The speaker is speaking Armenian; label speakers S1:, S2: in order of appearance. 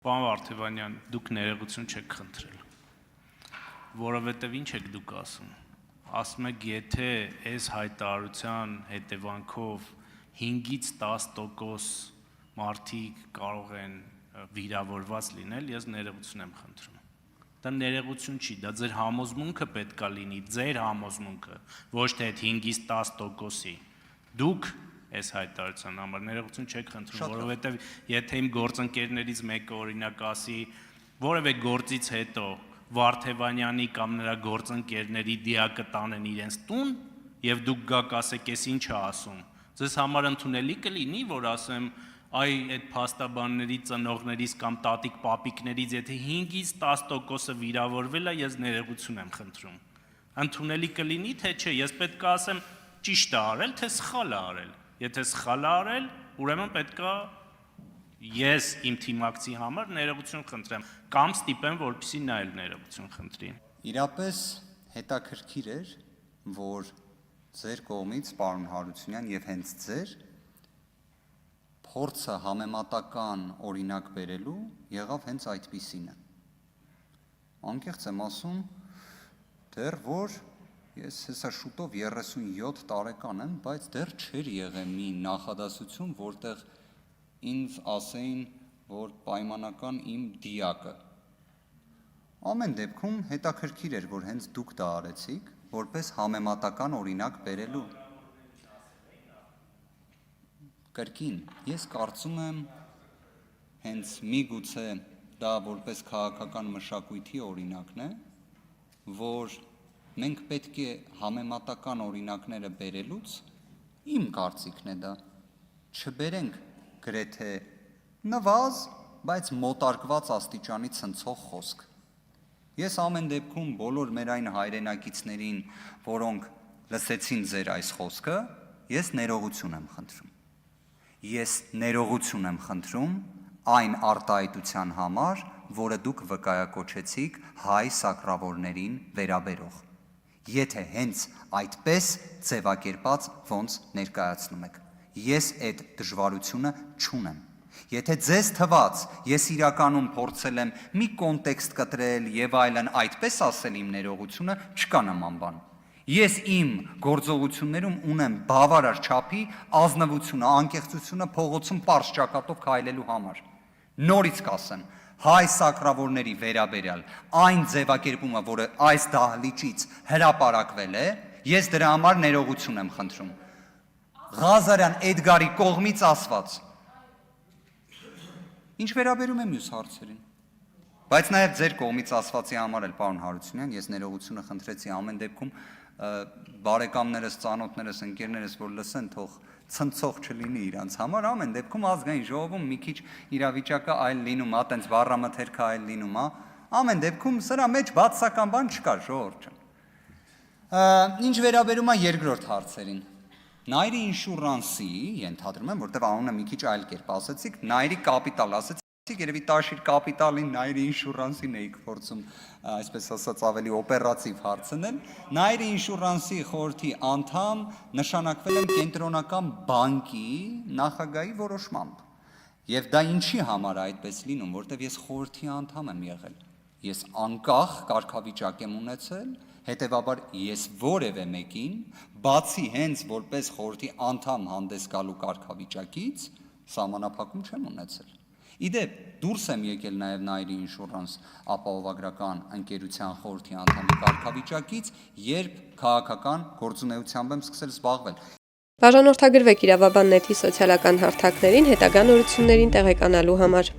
S1: Պարոն Վարդևանյան, դուք ներողություն չեք խնդրել, որովհետև ինչ եք դուք ասում, ասում եք, եթե այս հայտարարության հետևանքով 5-ից 10% մարդիկ կարող են վիրավորված լինել, ես ներողություն եմ խնդրում, դա ներողություն չի, դա ձեր համոզմունքը պետք է լինի, ձեր համոզմունքը, ոչ թե այդ 5-ից 10%-ի, դուք այս հայտարարության համար ներողություն չեք խնդրում, որովհետև եթե իմ գործընկերներից մեկը օրինակ ասի, որևէ գործից հետո Վարդևանյանի կամ նրա գործընկերների դիակը տանեն իրենց տուն եւ դուք գաք ասեք, ես ինչ է ասում, ձեզ համար ընդունելի կլինի, որ ասեմ, այ այդ փաստաբանների ծնողներից կամ տատիկ պապիկներից եթե 5-ից 10%-ը վիրավորվել է, ես ներողություն եմ խնդրում, ընդունելի կլինի, թե չէ, ես պետք է ասեմ ճիշտ է արել, թե սխալ է արել, եթե սխալ է արել, ուրեմն պետք է ես իմ թիմակցի համար ներողություն խնդրեմ, կամ ստիպեմ, որպեսզի նա էլ ներողություն խնդրի։
S2: Իրապես հետաքրքիր էր, որ ձեր կողմից, պարոն Հարությունյան, եւ հենց ձեր փորձը համեմատական օրինակ բերելու եղավ հենց այդպիսինը։ Անկեղծ եմ ասում, դեռ որ ես հեսա շուտով 37 տարեկան եմ, բայց դեռ չէր եղել մի նախադասություն, որտեղ ինձ ասեին, որ պայմանական իմ դիակը։ Ամեն դեպքում հետաքրքիր էր, որ հենց դուք դա արեցիք, որպես համեմատական օրինակ բերելու։ Կրկին, ես կարծում եմ, հենց միգուցե դա որպես քաղաքական մշակույթի օրինակն է, որ մենք պետք է համեմատական օրինակները բերելուց, իմ կարծիքն է դա, չբերենք գրեթե նվազ, բայց մոտարկված աստիճանի ցնցող խոսք։ Ես ամեն դեպքում բոլոր մեր այն հայրենակիցներին, որոնք լսեցին ձեր այս խոսքը, ես ներողություն եմ խնդրում։ Ես ներողություն եմ խնդրում այն արտահայտության համար, որը դուք վկայակոչեցիք հայ սակրավորներին վերաբերող։ Եթե հենց այդպես ձևակերպած ոնց ներկայացնում եք, ես այդ դժվարությունը չունեմ։ Եթե ձեզ թված, ես իրականում փորձել եմ մի կոնտեքստ կտրել եւ այլն այդպես ասել իմ ներողությունը, չկա նման բան։ Ես իմ գործողություններում ունեմ բավարար չափի ազնվությունը, անկեղծությունը փողոցում պարզ ճակատով քայլելու համար։ Նորից կասեմ, հայ սակրավորների վերաբերյալ այն ձևակերպումը, որը այս դահլիճից հրապարակվել է, ես դրա համար ներողություն եմ խնդրում։ Ղազարյան Էդգարի կողմից ասված։ Ինչ վերաբերում է մյուս հարցերին։ Բայց նաև ձեր կողմից ասվածի համար էլ, պարոն Հարությունյան, ես ներողությունը խնդրեցի ամեն դեպքում բարեկամներս, ծանոթներս, ընկերներս, որ լսեն, թող ցնցող չլինի իրանց համար, ամեն դեպքում ազգային ժողովում մի քիչ իրավիճակը այլ լինում է, տենց բառամթերքը այլ լինում է, ամեն դեպքում սրա մեջ բացասական բան չկա, ժողովուրդ ջան։ Ինչ վերաբերում է երկրորդ հարցերին։ Նայրի ինշուրանսի, ենթադրում եմ, որտեղ անունը մի քիչ այլ կերպ ասեցիք, Նայրի կապիտալ ասեցիք, երևի Տաշիր կապիտալին Նայրի ինշուրանսին էիք փորձում, այսպես ասած, ավելի օպերատիվ հարցնել։ Նայրի ինշուրանսի խորհրդի անդամ նշանակվել եմ կենտրոնական բանկի նախագահի որոշմամբ։ Եվ դա ինչի համար այդպես լինում, որտեղ ես խորհրդի անդամ եմ եղել։ Ես անկախ կարգավիճակ եմ ունեցել, հետևաբար ես որևէ մեկին, բացի հենց որպես խորհրդի անդամ հանդես գալու կարգավիճակից, սահմանափակում չեմ ունեցել։ Իդեպ, դուրս եմ եկել նաև Նայրի ինշուրանս ապահովագրական ընկերության խորհրդի անդամի կարգավիճակից, երբ քաղաքական գործունեությամբ եմ սկսել զբաղվել։
S3: Բաժանորդագրվեք Իրավաբան.net-ի սոցիալական հարթակներին հետագա նորություններին տեղեկանալու համար։